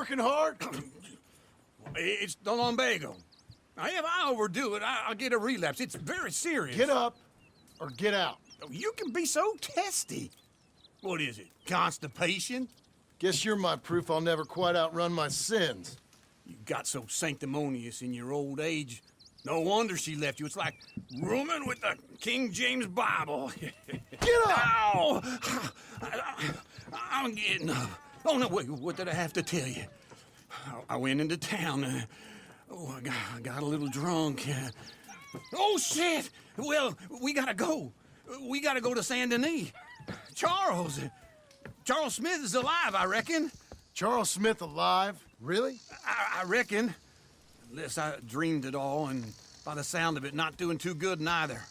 working hard? It's the lumbago. Now, if I overdo it, I'll get a relapse. It's very serious. Get up or get out. You can be so testy. What is it, constipation? Guess you're my proof I'll never quite outrun my sins. You got so sanctimonious in your old age. No wonder she left you. It's like rooming with the King James Bible. Get up! Ow! I'm getting up. Oh, no, wait, what did I have to tell you? I went into town. I got a little drunk. Oh, shit! Well, we gotta go. We gotta go to Saint Denis. Charles Smith is alive, I reckon. Charles Smith alive? Really? I reckon. Unless I dreamed it all, and by the sound of it, not doing too good neither.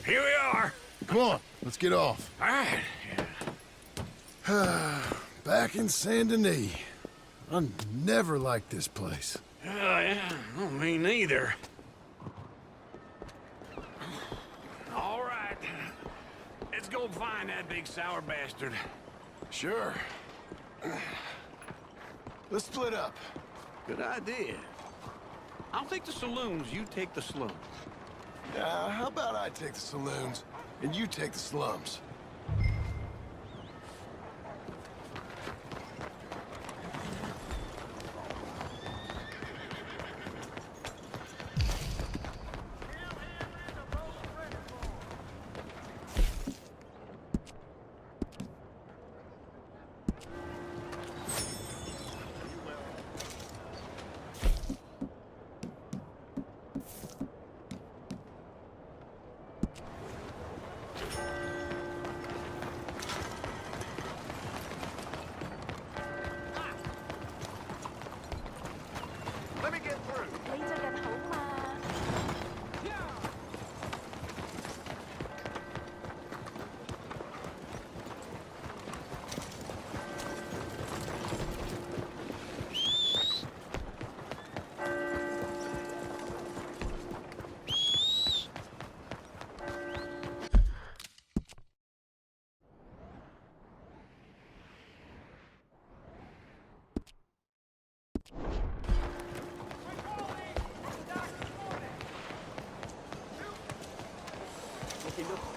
Here we are. Come on, let's get off. All right. Back in Saint Denis. I never liked this place. Yeah, well, me neither. All right. Let's go find that big sour bastard. Sure. Let's split up. Good idea. I'll take the saloons, you take the slums. How about I take the saloons and you take the slums?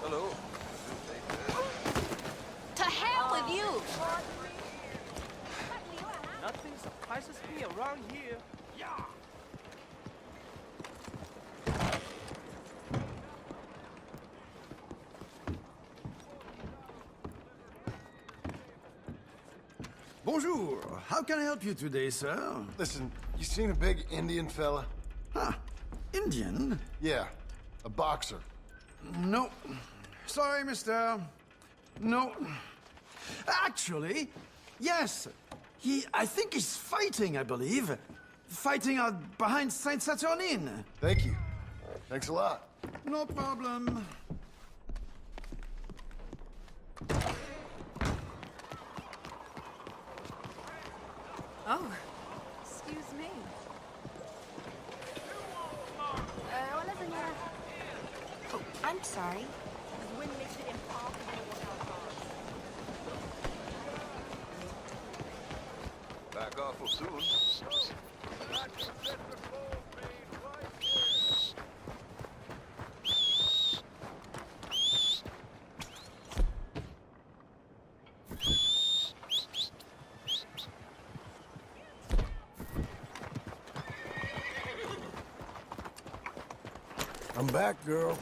Hello. To hell with you! Nothing surprises me around here. Yeah. Bonjour. How can I help you today, sir? Listen, you seen a big Indian fella? Huh. Indian? Yeah, a boxer. No. Sorry, mister. No. Actually, yes. I think he's fighting, I believe. Fighting out behind Saint Saturnine. Thank you. Thanks a lot. No problem. Oh, excuse me. Hola, señora. Oh, I'm sorry. The wind makes it impossible to work out cars. Back off soon. I'm back, girl.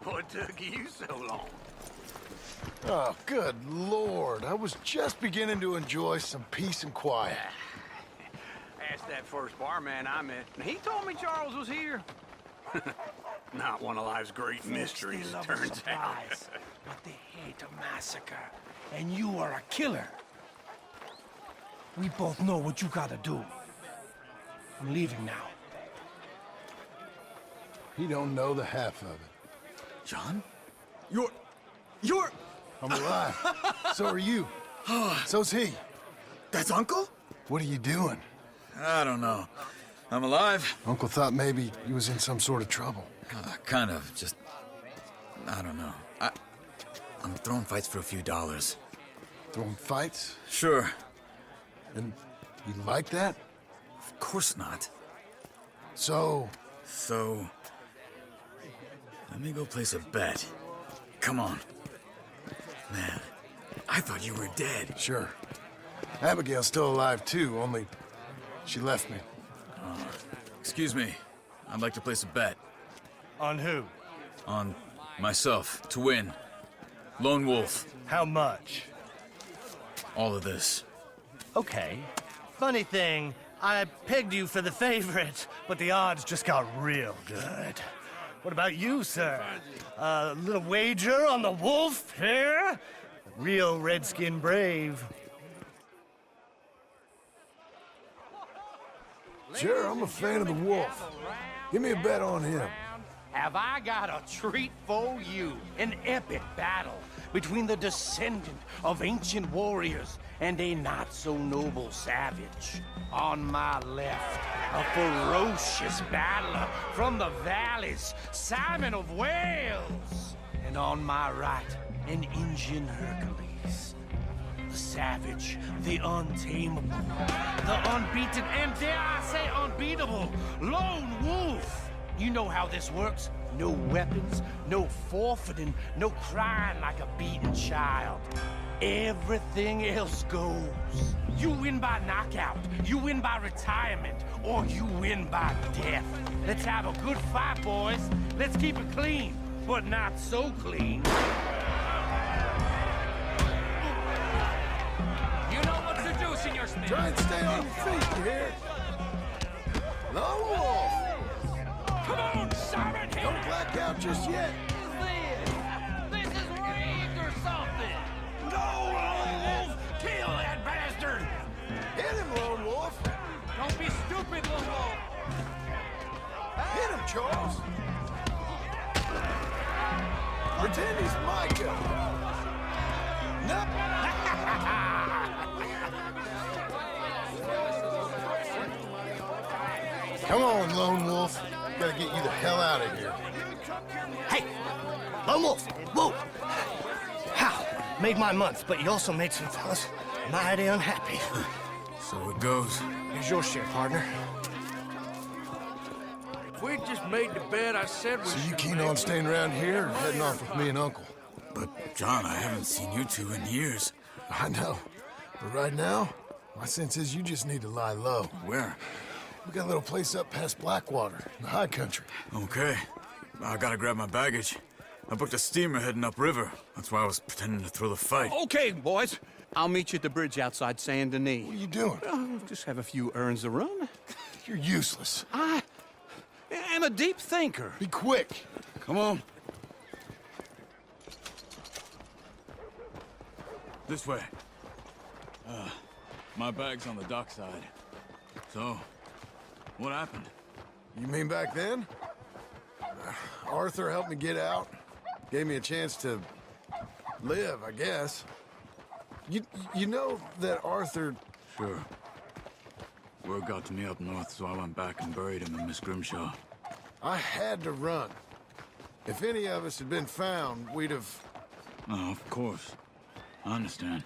What took you so long? Oh, good Lord. I was just beginning to enjoy some peace and quiet. Asked that first barman I met, and he told me Charles was here. Not one of life's great mysteries, They love a turns out. surprise, but they hate a massacre. And you are a killer. We both know what you gotta do. I'm leaving now. He don't know the half of it. John? You're... I'm alive. So are you. So's he. That's Uncle? What are you doing? I don't know. I'm alive. Uncle thought maybe he was in some sort of trouble. Kind of, just... I don't know. I'm throwing fights for a few dollars. Throwing fights? Sure. And you like that? Of course not. So, let me go place a bet. Come on. Man, I thought you were dead. sure. Abigail's still alive too, only she left me. Excuse me. I'd like to place a bet. On who? On myself, to win. Lone Wolf. How much? All of this. Okay. Funny thing, I pegged you for the favorite, but the odds just got real good. What about you, sir? A little wager on the wolf here? Real redskin brave. Sure, I'm a fan of the wolf. Give me a bet on him. Have I got a treat for you? An epic battle between the descendant of ancient warriors and a not-so-noble savage. On my left, a ferocious battler from the valleys, Simon of Wales. And on my right, an Indian Hercules. The savage, the untamable, the unbeaten, and dare I say unbeatable, Lone Wolf. You know how this works. No weapons, no forfeiting, no crying like a beaten child. Everything else goes. You win by knockout, you win by retirement, or you win by death. Let's have a good fight, boys. Let's keep it clean, but not so clean. You know what to do, Senor Smith. Try and stay on your feet, you hear? Lone Wolf! Come on, Simon! Don't black out just yet. This is rigged or something! No, Lone Wolf! Kill that bastard! Hit him, Lone Wolf! Don't be stupid, Lone Wolf! Hit him, Charles! Pretend he's Micah! Come on, Lone Wolf. Gotta get you the hell out of here. Hey! Lone Wolf! Whoa! How? Made my month, but you also made some fellas mighty unhappy. So it goes. Here's your share, partner. If we just made the bet I said we So you should keen make, on staying around here or heading off with me and Uncle? But, John, I haven't seen you two in years. I know. But right now, my sense is you just need to lie low. Where? We got a little place up past Blackwater, in the high country. Okay. I gotta grab my baggage. I booked a steamer heading upriver. That's why I was pretending to throw the fight. Okay, boys. I'll meet you at the bridge outside Saint Denis. What are you doing? Just have a few errands to run. You're useless. I am a deep thinker. Be quick. Come on. This way. My bag's on the dockside. So, what happened? You mean back then? Arthur helped me get out. Gave me a chance to live, I guess. You know that Arthur... Sure. Word got to me up north, so I went back and buried him in Miss Grimshaw. I had to run. If any of us had been found, we'd have... Oh, of course. I understand.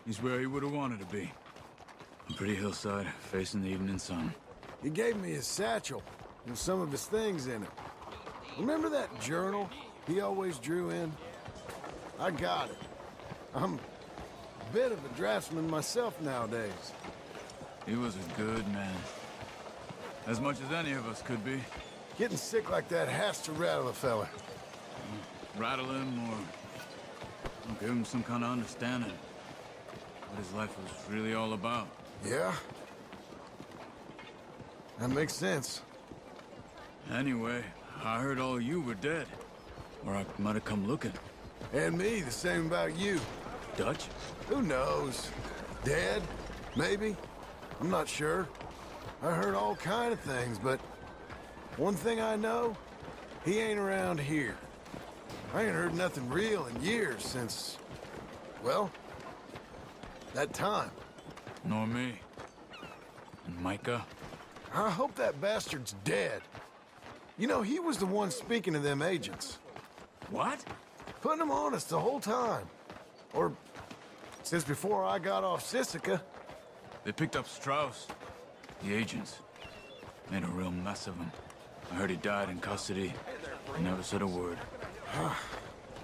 He's where he would have wanted to be. A pretty hillside, facing the evening sun. He gave me his satchel with some of his things in it. Remember that journal he always drew in? I got it. I'm a bit of a draftsman myself nowadays. He was a good man. As much as any of us could be. Getting sick like that has to rattle a fella. Rattle him or give him some kind of understanding. What his life was really all about. Yeah? That makes sense. Anyway, I heard all you were dead. Or I might have come looking. And me, the same about you. Dutch? Who knows? Dead? Maybe? I'm not sure. I heard all kind of things, but one thing I know, he ain't around here. I ain't heard nothing real in years since, well, that time. Nor me. And Micah? I hope that bastard's dead. You know, he was the one speaking to them agents. What? Putting them on us the whole time. Or since before I got off Sisika. They picked up Strauss. The agents. Made a real mess of him. I heard he died in custody. He never said a word.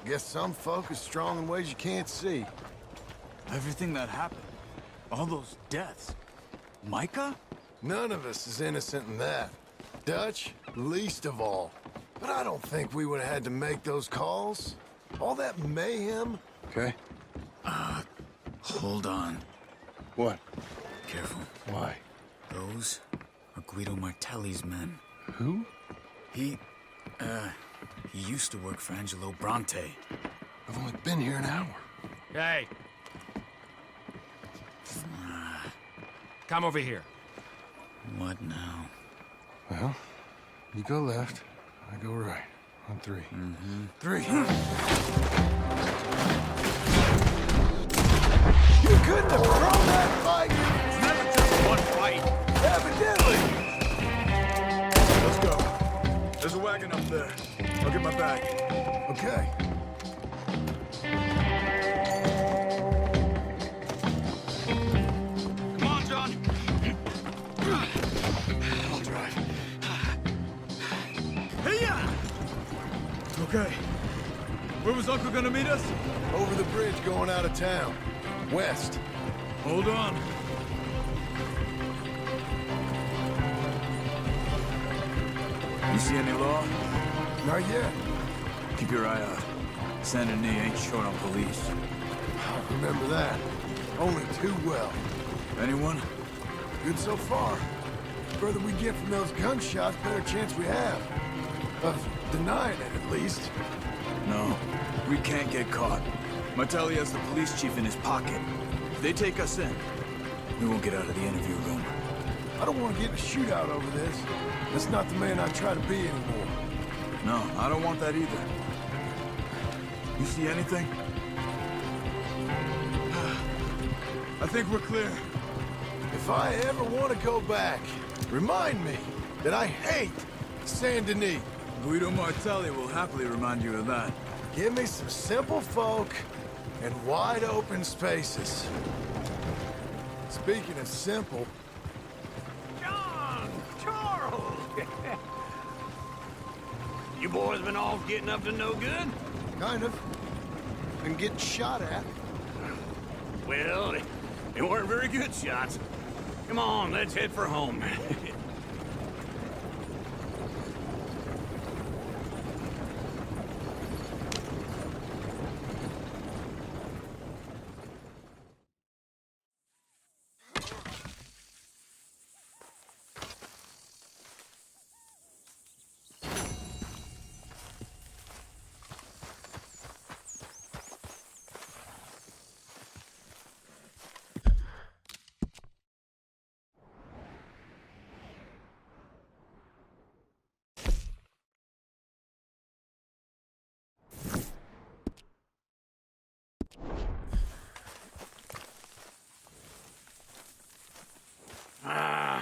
Guess some folk is strong in ways you can't see. Everything that happened. All those deaths. Micah? None of us is innocent in that. Dutch, least of all. But I don't think we would have had to make those calls. All that mayhem. Okay. Hold on. What? Careful. Why? Those are Guido Martelli's men. Who? He used to work for Angelo Bronte. I've only been here an hour. Hey. Come over here. What now? Well, you go left, I go right. On three. Three. You couldn't have thrown that fight! It's never just one fight. Evidently! Let's go. There's a wagon up there. I'll get my bag. Okay. Come on, John. I'll drive. Hey-ya! Okay. Where was Uncle gonna meet us? Over the bridge going out of town. West. Hold on. You see any law? Not yet. Keep your eye out. Saint Denis ain't short on police. I remember that. Only too well. Anyone? Good so far. The further we get from those gunshots, better chance we have. Of denying it, at least. No. We can't get caught. Martelli has the police chief in his pocket. If they take us in, we won't get out of the interview room. I don't want to get in a shootout over this. That's not the man I try to be anymore. No, I don't want that either. You see anything? I think we're clear. If I ever want to go back, remind me that I hate Saint Denis. Guido Martelli will happily remind you of that. Give me some simple folk and wide open spaces. Speaking of simple, John! Charles! You boys been off getting up to no good? kind of, and getting shot at. Well, they weren't very good shots. Come on, let's head for home.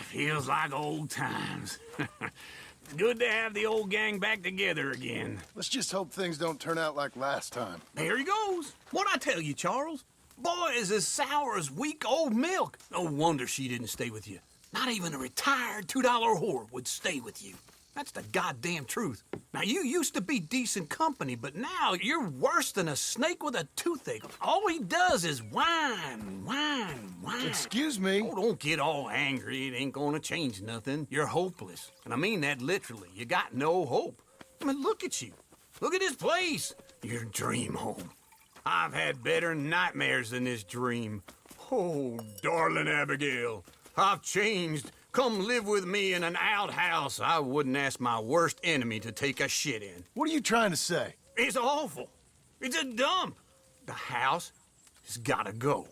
Feels like old times. It's good to have the old gang back together again. Let's just hope things don't turn out like last time. There he goes. What'd I tell you, Charles? Boy is as sour as weak old milk. No wonder she didn't stay with you. Not even a retired $2 whore would stay with you. That's the goddamn truth. Now, you used to be decent company, but now you're worse than a snake with a toothache. All he does is whine, whine, whine. Excuse me? Oh, don't get all angry. It ain't gonna change nothing. You're hopeless. And I mean that literally. You got no hope. I mean, look at you. Look at this place. Your dream home. I've had better nightmares than this dream. Oh, darling Abigail, I've changed Come live with me in an outhouse I wouldn't ask my worst enemy to take a shit in. What are you trying to say? It's awful. It's a dump. The house has gotta go.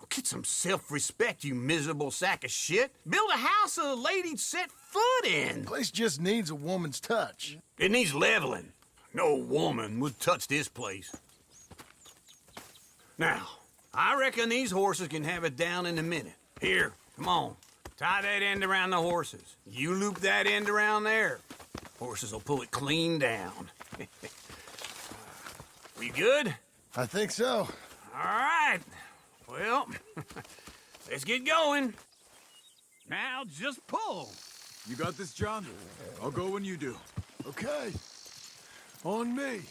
Get some self-respect, you miserable sack of shit. Build a house a lady'd set foot in. Place just needs a woman's touch. It needs leveling. No woman would touch this place. Now, I reckon these horses can have it down in a minute. Here, come on. Tie that end around the horses. You loop that end around there. Horses will pull it clean down. We good? I think so. All right. Well, let's get going. Now just pull. You got this, John? I'll go when you do. Okay. On me.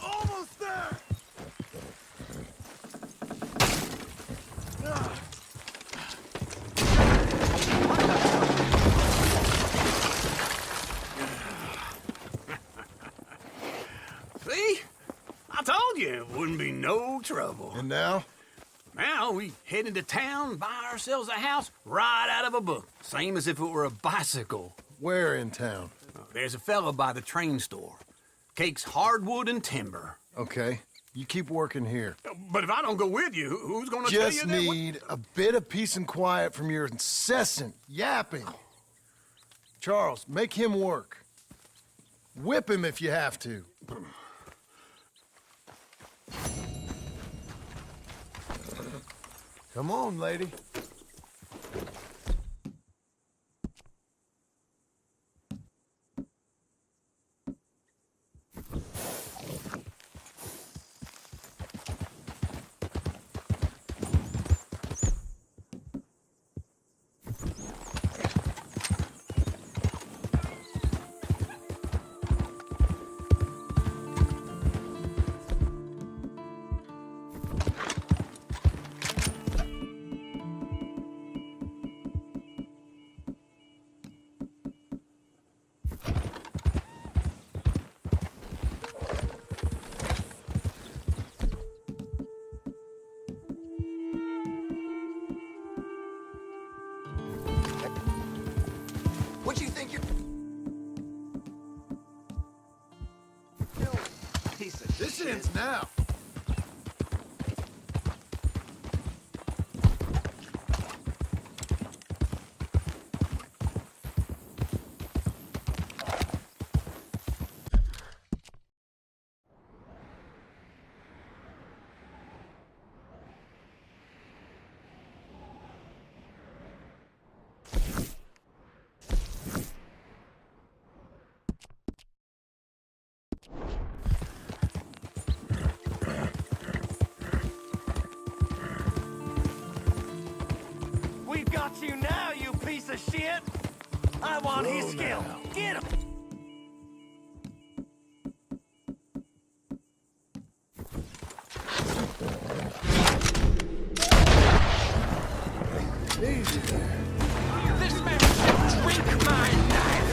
Almost there! See? I told you it wouldn't be no trouble. And now? Now we head into town, buy ourselves a house right out of a book. Same as if it were a bicycle. Where in town? There's a fella by the train store. Cakes hardwood and timber. Okay. You keep working here. But if I don't go with you, who's gonna tell you Just that? need a bit of peace and quiet from your incessant yapping. Charles, make him work. Whip him if you have to. Come on, lady. What you think you're... Piece of This shit. ends now. We've got you now, you piece of shit! I want his skill. Get him! Easy there. This man should drink my knife!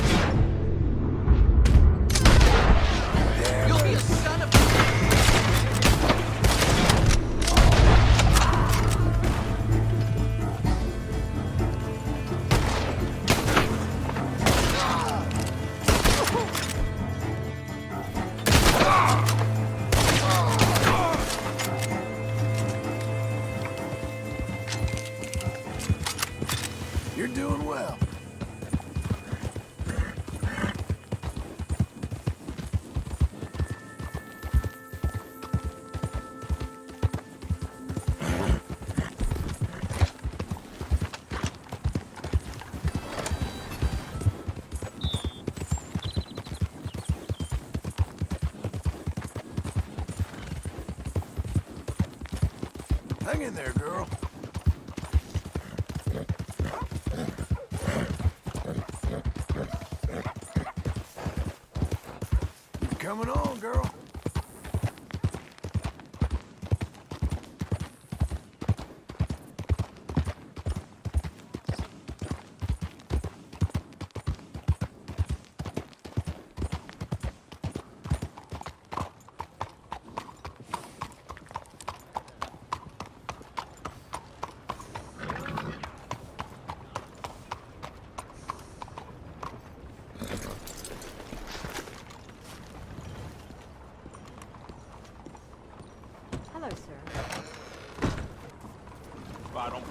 You'll be a son of a... You're doing well. Hang in there, girl. You're coming on, girl.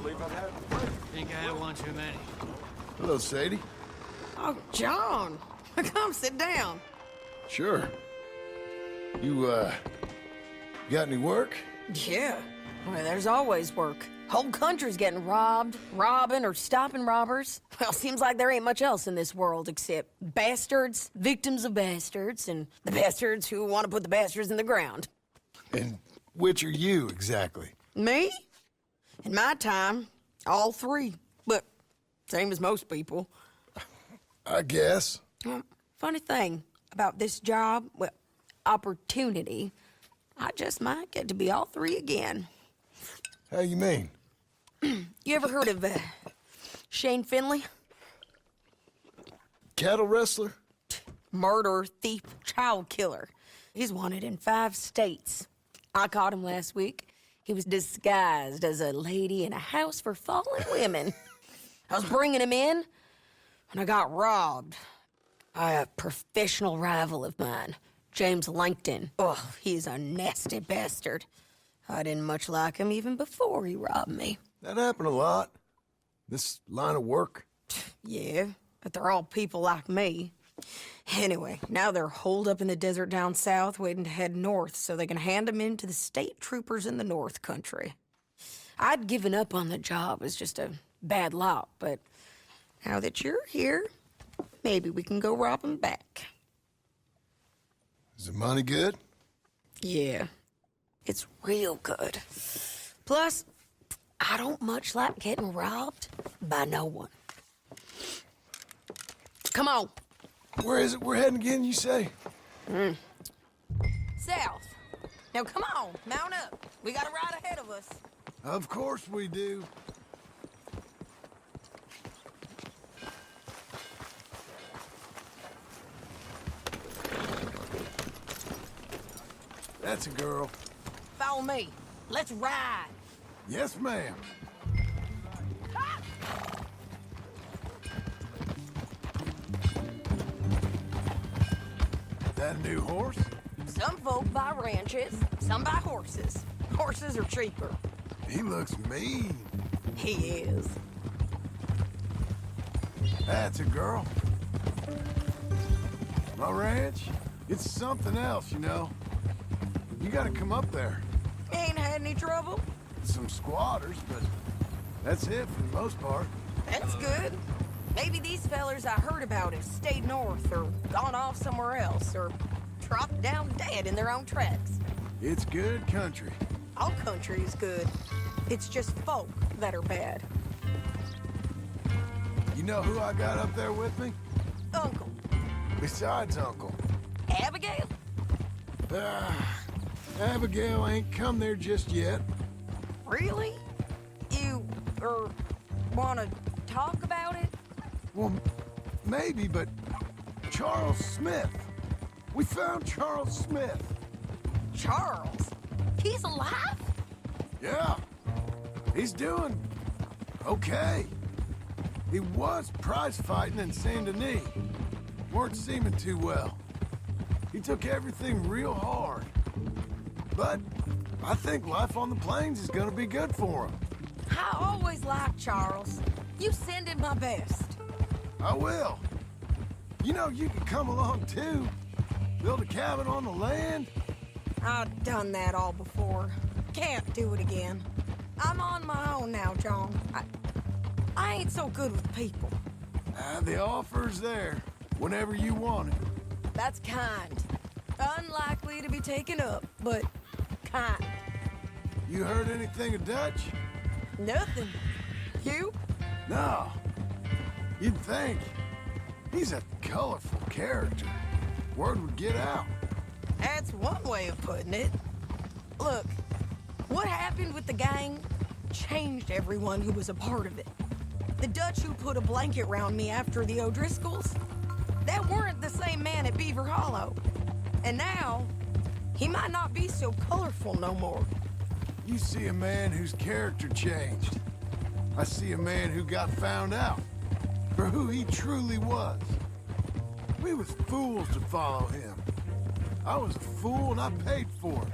Think I had one too many. Hello, Sadie. Oh, John. Come sit down. Sure. You, got any work? Yeah. Well, there's always work. Whole country's getting robbed, robbing, or stopping robbers. Well, seems like there ain't much else in this world except bastards, victims of bastards, and the bastards who want to put the bastards in the ground. And which are you, exactly? Me? In my time, all three. But same as most people. I guess. Funny thing about this job, well, opportunity, I just might get to be all three again. How you mean? You ever heard of Shane Finley? Cattle wrestler? Murderer, thief, child killer. He's wanted in 5 states. I caught him last week. He was disguised as a lady in a house for fallen women. I was bringing him in, and I got robbed by a professional rival of mine, James Langton. Oh, he's a nasty bastard. I didn't much like him even before he robbed me. That happened a lot. This line of work. Yeah, but they're all people like me. Anyway, now they're holed up in the desert down south, waiting to head north so they can hand them in to the state troopers in the north country. I'd given up on the job as just a bad lot, but now that you're here, maybe we can go rob them back. Is the money good? Yeah, it's real good. Plus, I don't much like getting robbed by no one. Come on. Where is it we're heading again, you say? South. Now come on, mount up. We got a ride ahead of us. Of course we do. That's a girl. Follow me. Let's ride. Yes, ma'am. That a new horse? Some folk buy ranches, some buy horses. Horses are cheaper. He looks mean. He is. That's a girl. My ranch, it's something else, you know. You gotta come up there. Ain't had any trouble? Some squatters, but that's it for the most part. That's good. Maybe these fellers I heard about have stayed north or gone off somewhere else or dropped down dead in their own tracks. It's good country. All country is good. It's just folk that are bad. You know who I got up there with me? Uncle. Besides Uncle. Abigail? Abigail ain't come there just yet. Really? You, wanna talk about it? Well, maybe, but Charles Smith. We found Charles Smith. Charles? He's alive? Yeah. He's doing okay. He was prize fighting in Saint Denis. Weren't seeming too well. He took everything real hard. But I think life on the plains is gonna be good for him. I always liked Charles. You send him my best. I will. You know, you can come along too. Build a cabin on the land. I've done that all before. Can't do it again. I'm on my own now, John. I ain't so good with people. The offer's there whenever you want it. That's kind. Unlikely to be taken up, but kind. You heard anything of Dutch? Nothing. You? No. You'd think. He's a colorful character. Word would get out. That's one way of putting it. Look, what happened with the gang changed everyone who was a part of it. The Dutch who put a blanket round me after the O'Driscolls, that weren't the same man at Beaver Hollow. And now, he might not be so colorful no more. You see a man whose character changed. I see a man who got found out for who he truly was. We was fools to follow him. I was a fool and I paid for it.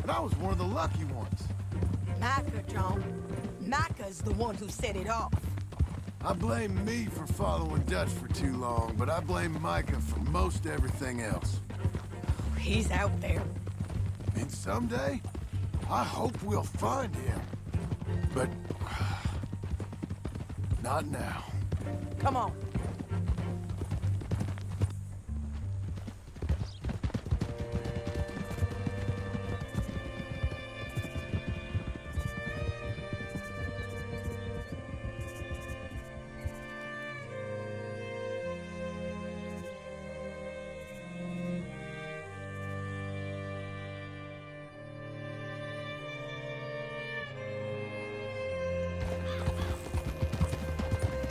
And I was one of the lucky ones. Micah, John. Micah's the one who set it off. I blame me for following Dutch for too long, but I blame Micah for most everything else. He's out there. And someday, I hope we'll find him. But... not now. Come on.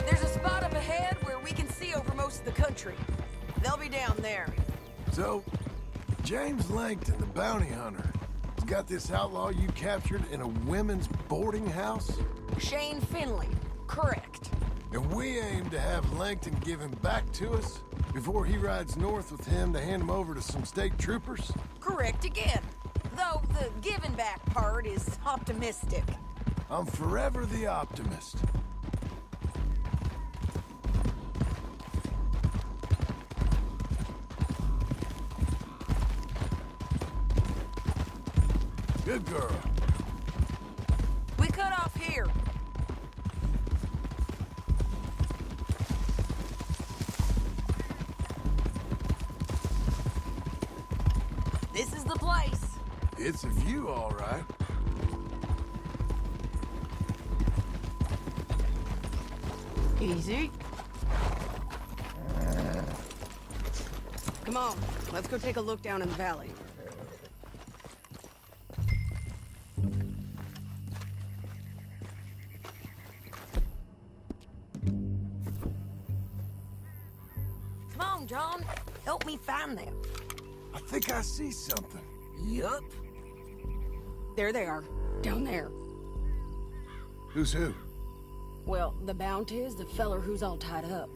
There's a spot up ahead where we can see over most of the country. They'll be down there. So, James Langton, the bounty hunter, has got this outlaw you captured in a women's boarding house? Shane Finley. Correct. And we aim to have Langton give him back to us before he rides north with him to hand him over to some state troopers? Correct again. Though the giving back part is optimistic. I'm forever the optimist. Good girl. We cut off here. This is the place. It's a view, all right. Easy. Come on, let's go take a look down in the valley. Come on, John. Help me find them. I think I see something. Yup. There they are, down there. Who's who? Well, the bounty is the feller who's all tied up.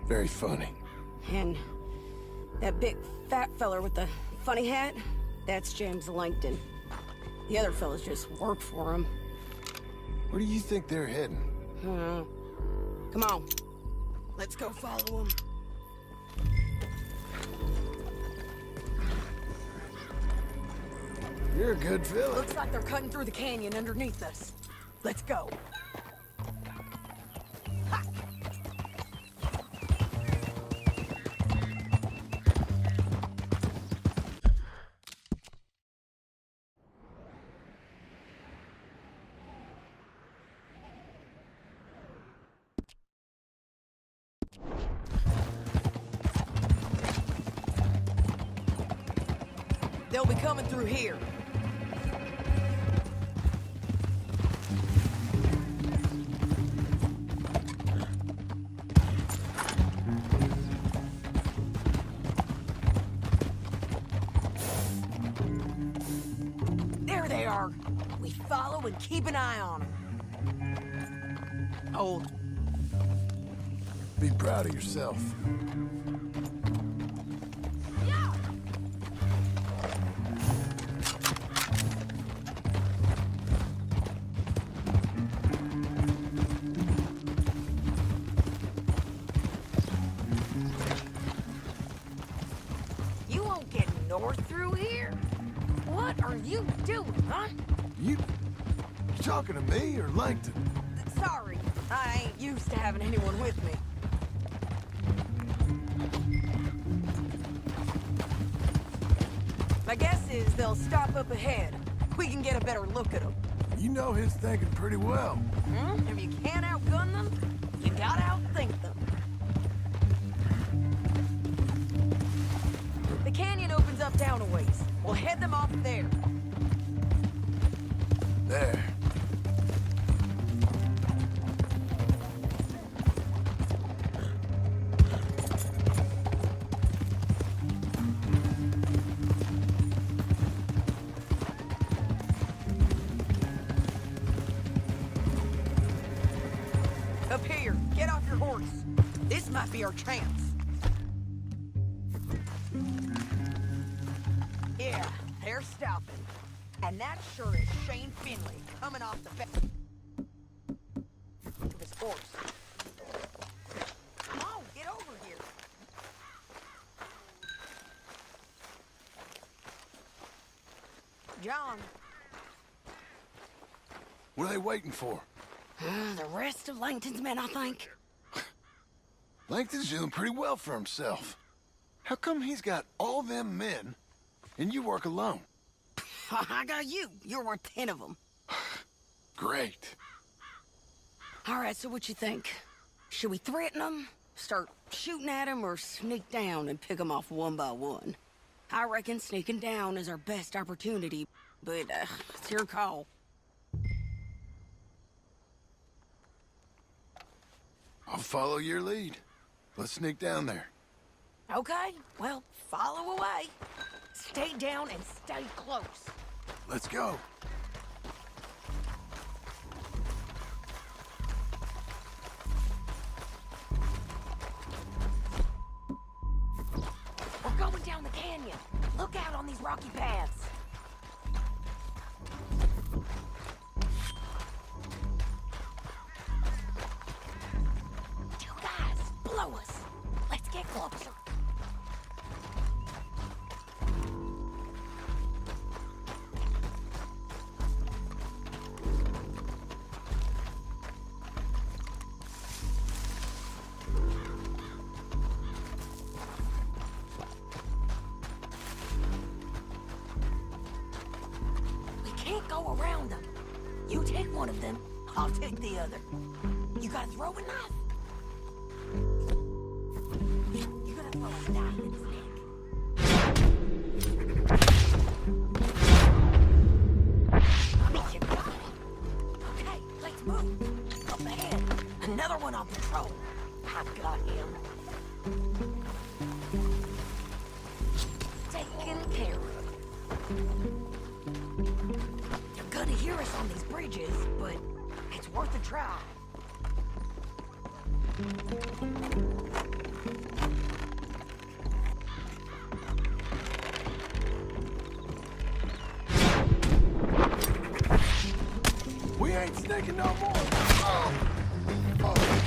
Very funny. And that big fat feller with the funny hat, that's James Langton. The other fellas just work for him. Where do you think they're heading? Come on. Let's go follow them. You're a good fella. Looks like they're cutting through the canyon underneath us. Let's go. Ha! They'll be coming through here. There they are. We follow and keep an eye on them. Hold. Be proud of yourself. Yeah! You won't get north through here? What are you doing, huh? You talking to me or Langton? Sorry, I ain't used to having anyone with me. My guess is they'll stop up ahead. We can get a better look at them. You know his thinking pretty well. If you can't outgun them, you gotta outthink them. The canyon opens up down a ways. We'll head them off there. There. Up here, get off your horse. This might be our chance. Yeah, they're stopping. And that sure is Shane Finley coming off the course. Come on, get over here. John, What are they waiting for? the rest of Langton's men, I think. Langton's doing pretty well for himself. How come he's got all them men, and you work alone? I got you. You're worth 10 of them. Great. All right, so what you think? Should we threaten them, start shooting at them, or sneak down and pick them off one by one? I reckon sneaking down is our best opportunity, but it's your call. I'll follow your lead. Let's sneak down there. Okay, well, follow away. Stay down and stay close. Let's go. We're going down the canyon. Look out on these rocky paths. You guys, blow us. Let's get closer. Can't go around them. You take one of them, I'll take the other. You gotta throw a knife. You gotta throw a knife in his neck. You got it. Okay, let's move. Up ahead, another one on patrol. I've got him. Taken care of. Gonna hear us on these bridges, but it's worth a try. We ain't sneaking no more. Oh. Oh.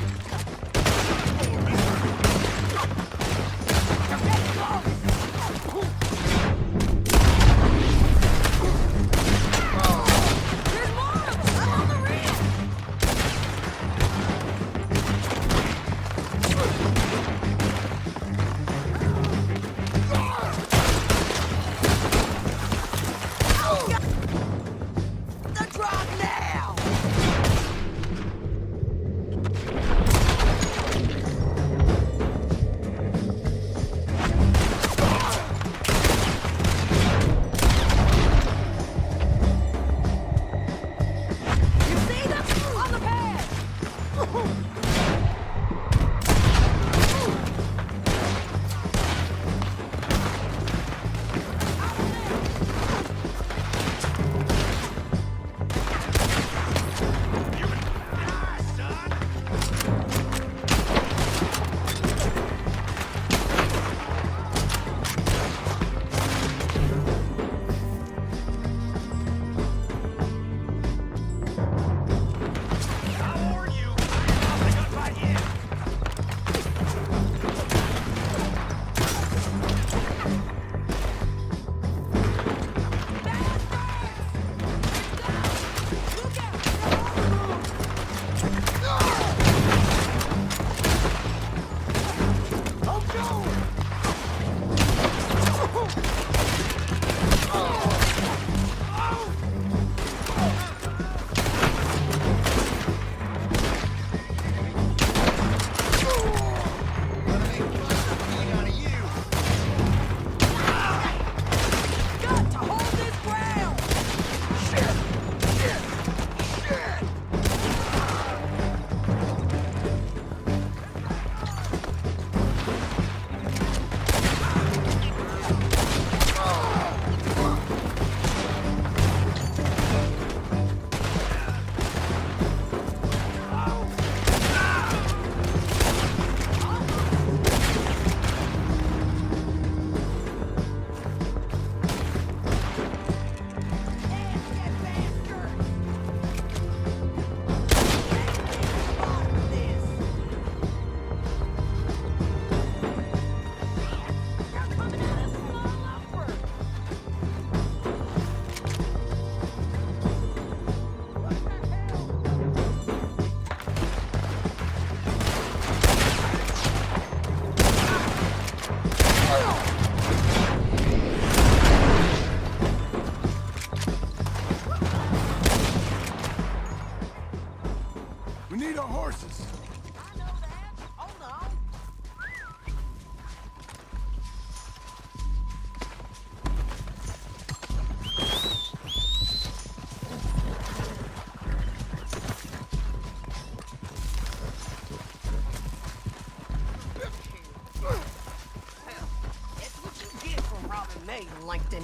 Hey, Langton.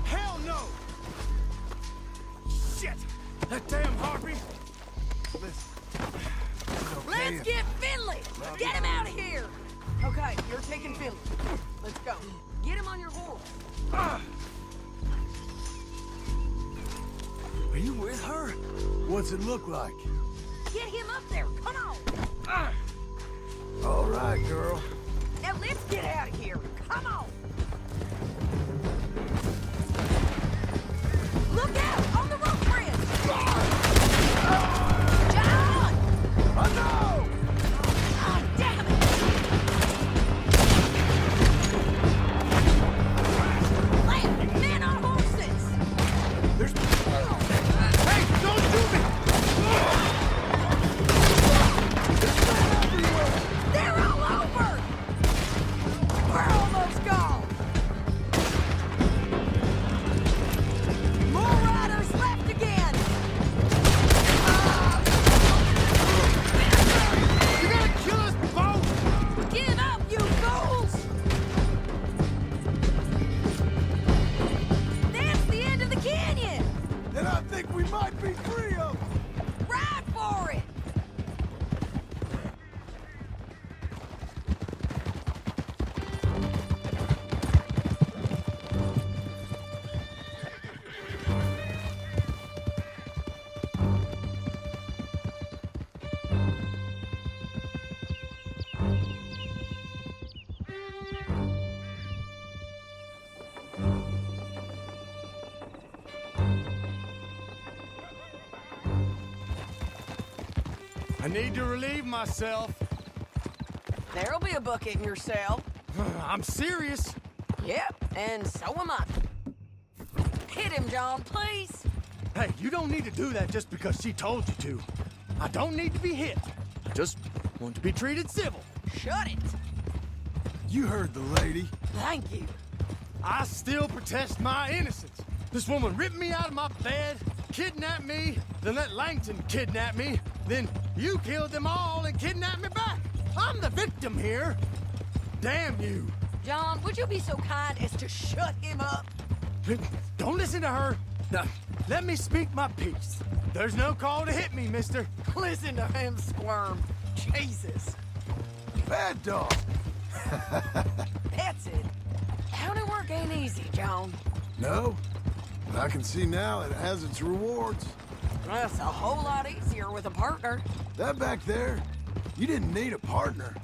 Hell no! Shit! That damn harpy! Let's get Finley! Get him out of here! Okay, you're taking Finley. Let's go. Get him on your horse. Are you with her? What's it look like? Get him up there. Come on. All right, girl. Now let's get out of here. Come on. Look out! On the rope bridge! John! I know! Oh, damn it! Land! Men on horses! There's... Hey, don't do me! They're all over! We're almost gone! More riders left again! You're gonna kill us both! Give up, you fools! That's the end of the canyon! And I think we might be free of them. Ride for it! I need to relieve myself. There'll be a bucket in your cell. I'm serious. Yep, and so am I. Hit him, John, please. Hey, you don't need to do that just because she told you to. I don't need to be hit. I just want to be treated civil. Shut it. You heard the lady. Thank you. I still protest my innocence. This woman ripped me out of my bed, kidnapped me, then let Langton kidnap me, then you killed them all and kidnapped me back. I'm the victim here. Damn you. John, would you be so kind as to shut him up? Don't listen to her. Now, let me speak my piece. There's no call to hit me, mister. Listen to him squirm. Jesus. Bad dog. That's it. County work ain't easy, John. No, but I can see now it has its rewards. That's a whole lot easier with a partner. That back there, you didn't need a partner.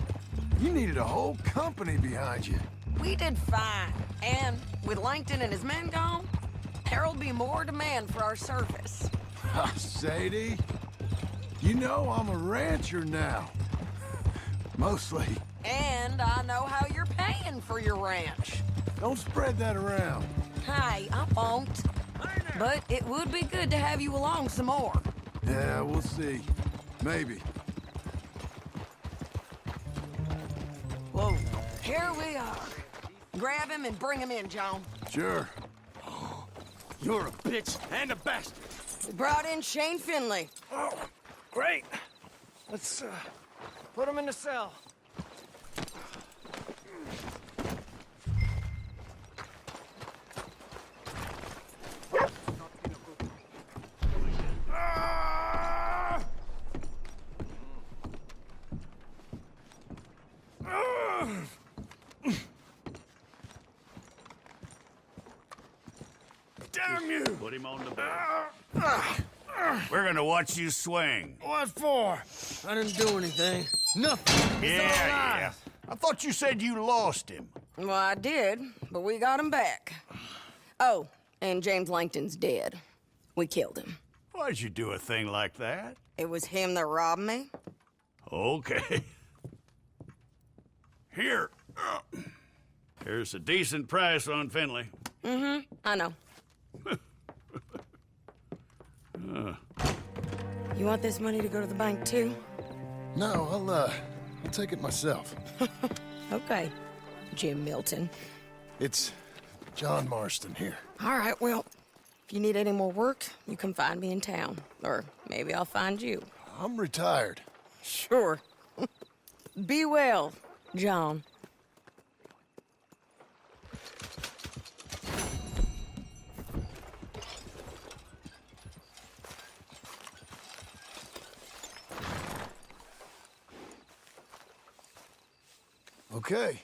You needed a whole company behind you. We did fine. And with Langton and his men gone, there'll be more demand for our service. Sadie, you know I'm a rancher now. Mostly. And I know how you're paying for your ranch. Don't spread that around. Hey, I won't. But it would be good to have you along some more. Yeah, we'll see. Maybe. Whoa. Here we are. Grab him and bring him in, John. Sure. You're a bitch and a bastard. We brought in Shane Finley. Oh, great. Let's put him in the cell. Damn you! Put him on the bed. We're gonna watch you swing. What for? I didn't do anything. Nothing. It's all Yeah. lies. I thought you said you lost him. Well, I did, but we got him back. Oh, and James Langton's dead. We killed him. Why'd you do a thing like that? It was him that robbed me. Okay. Here. Here's a decent price on Finley. I know. You want this money to go to the bank, too? No, I'll take it myself. Okay, Jim Milton. It's John Marston here. All right, well, if you need any more work, you can find me in town. Or maybe I'll find you. I'm retired. Sure. Be well, John. Okay.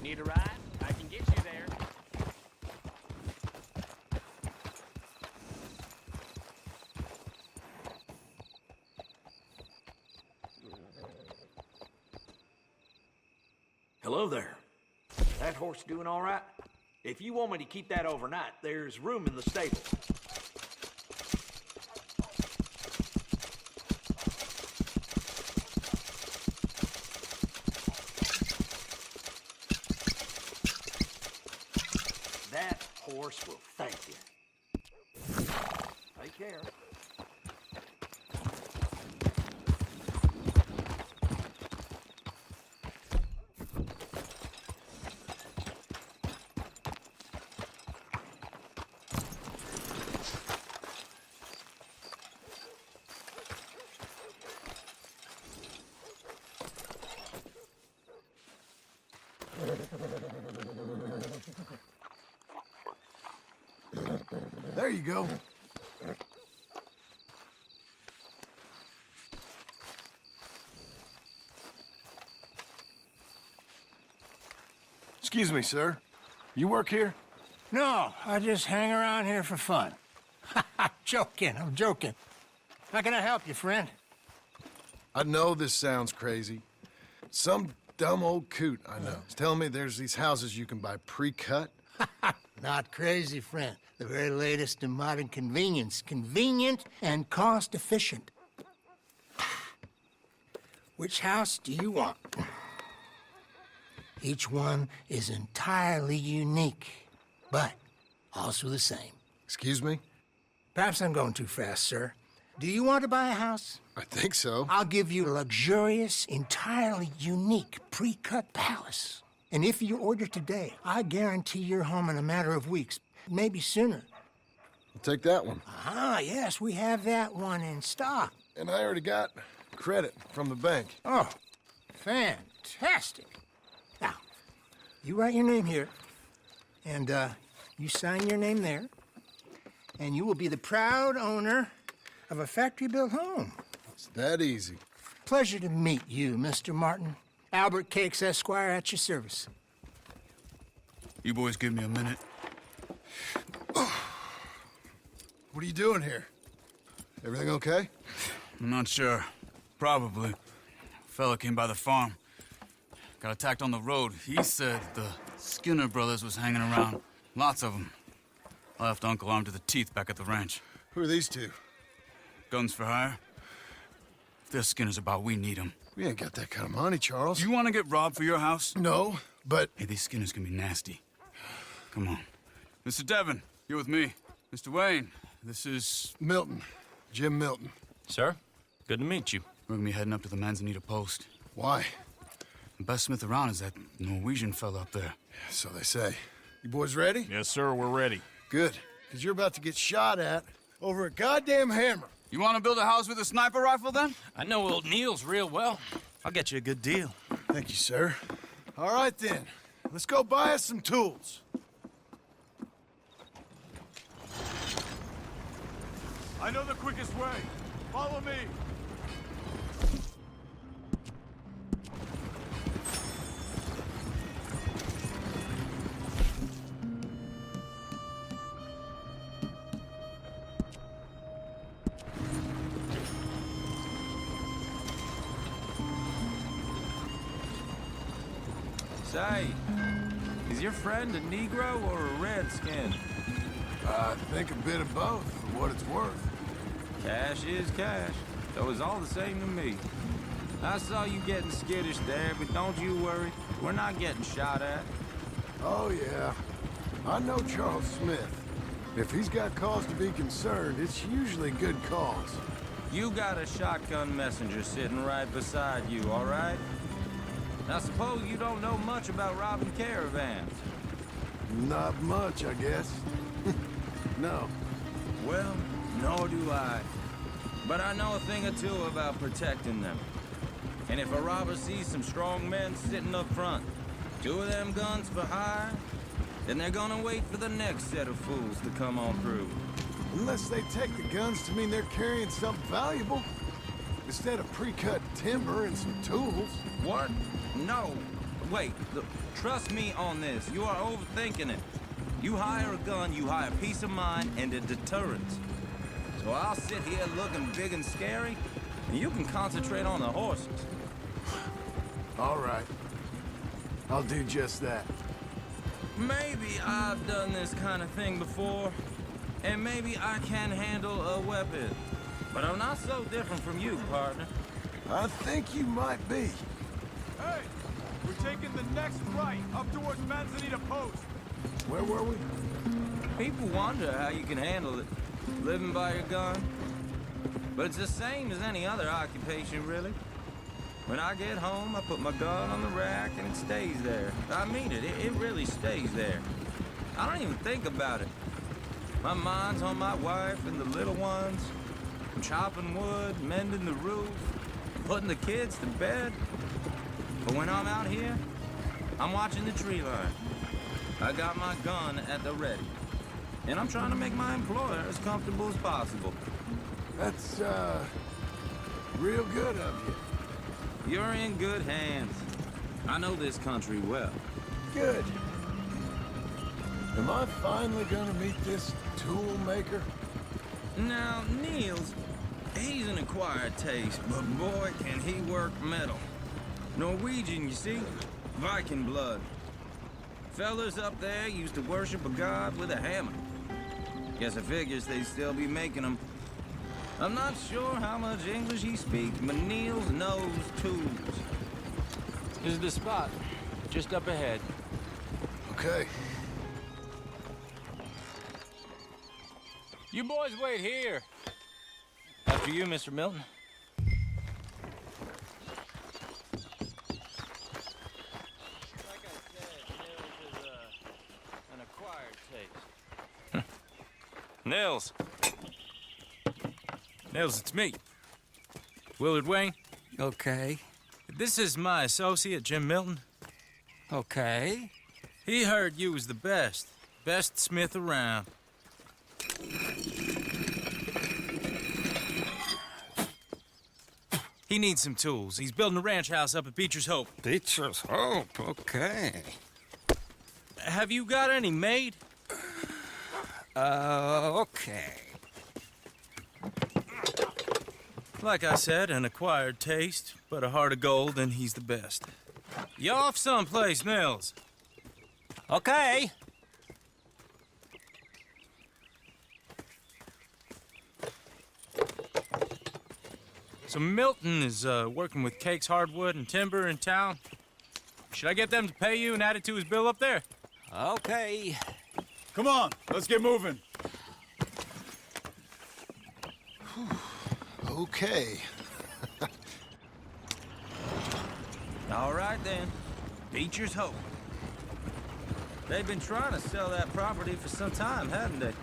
Need a ride? I can get you there. Hello there. That horse doing all right? If you want me to keep that overnight, there's room in the stable. That horse will thank you. Take care. There you go. Excuse me, sir. You work here? No, I just hang around here for fun. I'm joking. How can I help you, friend? I know this sounds crazy. Some dumb old coot I know is telling me there's these houses you can buy pre-cut. Not crazy, friend. The very latest in modern convenience. Convenient and cost-efficient. Which house do you want? Each one is entirely unique, but also the same. Excuse me? Perhaps I'm going too fast, sir. Do you want to buy a house? I think so. I'll give you a luxurious, entirely unique pre-cut palace. And if you order today, I guarantee you're home in a matter of weeks, maybe sooner. I'll take that one. Ah, yes, we have that one in stock. And I already got credit from the bank. Oh, fantastic. Now, you write your name here, and you sign your name there, and you will be the proud owner of a factory-built home. It's that easy. Pleasure to meet you, Mr. Martin. Albert Cakes, Esquire, at your service. You boys give me a minute. What are you doing here? Everything okay? I'm not sure. Probably. Fella came by the farm. Got attacked on the road. He said the Skinner brothers was hanging around. Lots of them. I left Uncle armed to the teeth back at the ranch. Who are these two? Guns for hire. If they're Skinner's about, we need them. We ain't got that kind of money, Charles. You want to get robbed for your house? No, but... Hey, these Skinners can be nasty. Come on. Mr. Devon, you're with me. Mr. Wayne, this is... Milton. Jim Milton. Sir, good to meet you. We're gonna be heading up to the Manzanita post. Why? The best smith around is that Norwegian fella up there. So they say. You boys ready? Yes, sir, we're ready. Good, because you're about to get shot at over a goddamn hammer. You want to build a house with a sniper rifle, then? I know old Neil's real well. I'll get you a good deal. Thank you, sir. All right, then. Let's go buy us some tools. I know the quickest way. Follow me. Say, is your friend a Negro or a Redskin? I think a bit of both, for what it's worth. Cash is cash, so it's all the same to me. I saw you getting skittish there, but don't you worry. We're not getting shot at. Oh, yeah. I know Charles Smith. If he's got cause to be concerned, it's usually good cause. You got a shotgun messenger sitting right beside you, all right? Now suppose you don't know much about robbing caravans. Not much, I guess. No. Well, nor do I. But I know a thing or two about protecting them. And if a robber sees some strong men sitting up front, 2 of them guns for hire, then they're gonna wait for the next set of fools to come on through. Unless they take the guns to mean they're carrying something valuable. Instead of pre-cut timber and some tools. What? No. Wait, look, trust me on this. You are overthinking it. You hire a gun, you hire peace of mind and a deterrence. So I'll sit here looking big and scary, and you can concentrate on the horses. All right. I'll do just that. Maybe I've done this kind of thing before, and maybe I can handle a weapon. But I'm not so different from you, partner. I think you might be. Hey! We're taking the next right, up towards Manzanita Post. Where were we? People wonder how you can handle it, living by your gun. But it's the same as any other occupation, really. When I get home, I put my gun on the rack and it stays there. I mean it, it really stays there. I don't even think about it. My mind's on my wife and the little ones. I'm chopping wood, mending the roof, putting the kids to bed. But when I'm out here, I'm watching the tree line. I got my gun at the ready. And I'm trying to make my employer as comfortable as possible. That's, real good of you. You're in good hands. I know this country well. Good. Am I finally gonna meet this tool maker? Now, Niels, he's an acquired taste, but boy, can he work metal. Norwegian, you see? Viking blood. Fellas up there used to worship a god with a hammer. Guess I figures they'd still be making them. I'm not sure how much English he speaks, but Niels knows tools. This is the spot, just up ahead. Okay. You boys wait here. After you, Mr. Milton. Like I said, Nils is an acquired taste. Nils. Nils, it's me. Willard Wayne. Okay. This is my associate, Jim Milton. Okay. He heard you was the best smith around. He needs some tools. He's building a ranch house up at Beecher's Hope. Beecher's Hope, okay. Have you got any made? Okay. Like I said, an acquired taste, but a heart of gold, and he's the best. You off someplace, Nils? Okay. So Milton is working with Cake's Hardwood and Timber in town. Should I get them to pay you and add it to his bill up there? Okay. Come on, let's get moving. Okay. All right, then. Beecher's Hope. They've been trying to sell that property for some time, haven't they?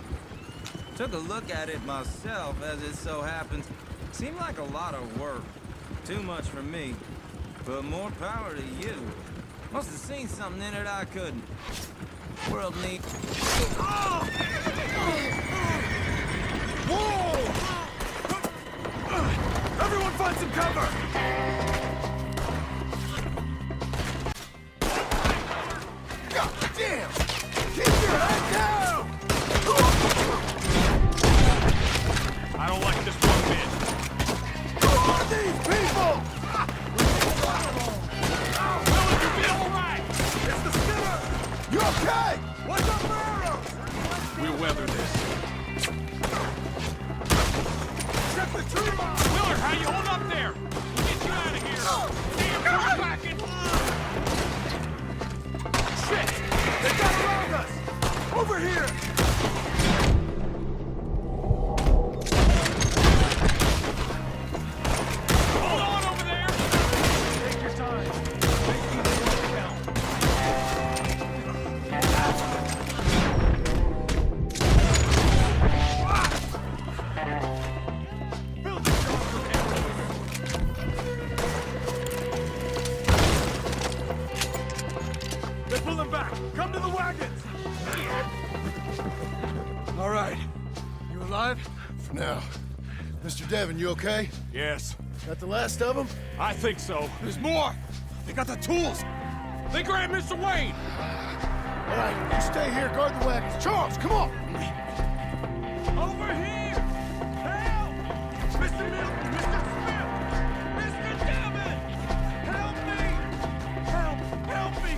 Took a look at it myself, as it so happens. Seemed like a lot of work. Too much for me. But more power to you. Must have seen something in it I couldn't. World needs... Whoa! Everyone find some cover! God damn! Keep your head down! I don't like this one bit. Who are these people? Will you be all right? It's the Skinner! You okay? What's up, We'll weather this. the tree line! Willard, how you hold up there? We'll get you out of here! Damn, come back in! Shit! They got around us! Over here! Hold on over there! Take your time. Make these ones count. Build your dog from everywhere. They're pulling back. Come to the wagons. All right. You alive? For now. Mr. Devon, you okay? Yes, Got the last of them? I think so. There's more. They got the tools. They grabbed Mr. Wayne. All right, you stay here, guard the wagons. Charles, come on! Over here! Help! Mr. Milton! Mr. Smith! Mr. Devon! Help me! Help me!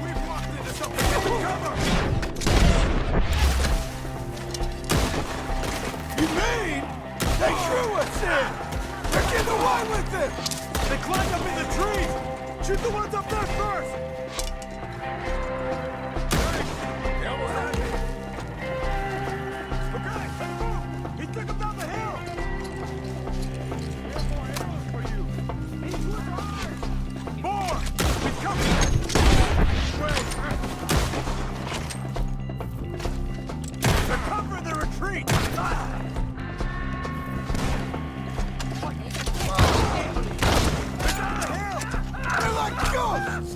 We've walked into something. Get the cover! You mean they drew us in? They're getting away with it! They climbed up in the trees! Shoot the ones up there first! They almost had me! Okay, let's move! He took them down the hill! We have more arrows for you! These ones are ours! More! He's coming! Wait! They're covering the retreat! Ah! They're down the hill! They're like ghosts!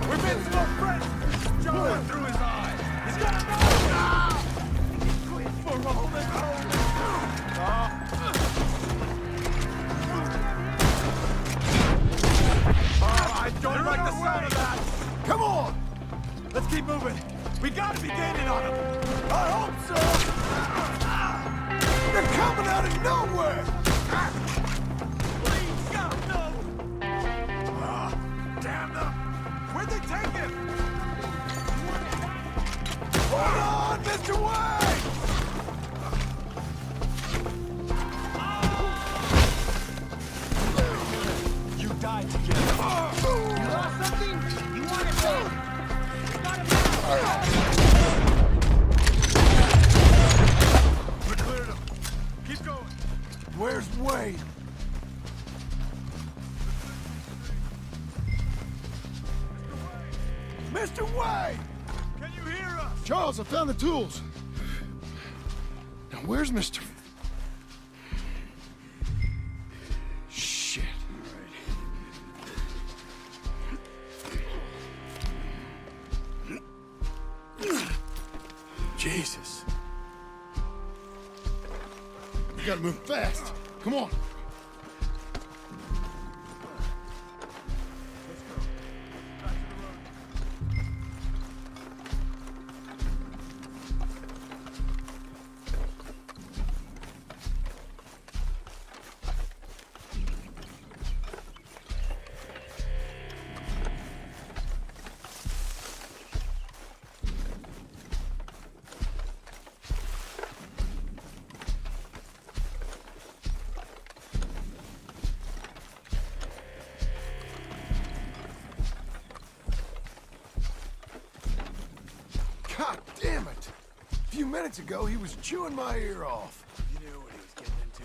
We've been so friends! John through his eye! He's got a nose! Quit for rolling home! I don't like the sound of that! Come on! Let's keep moving! We gotta be gaining on him! I hope so! They're coming out of nowhere! Please, God, no! Damn them! Where'd they take him? Hold on, Mr. Wayne! You died together. You lost something? You want it back? You got him now! We cleared him. Keep going. Where's Wayne? Mr. Wayne! Can you hear us? Charles, I found the tools. Now, where's Mr. Shit. Jesus. We gotta move fast. Come on. God damn it! A few minutes ago, he was chewing my ear off. You knew what he was getting into.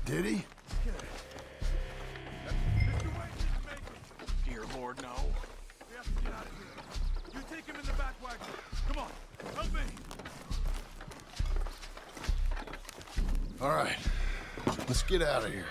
Did he? Mr. Wayne didn't make it. Dear Lord, no. We have to get out of here. You take him in the back wagon. Come on, help me. All right, let's get out of here.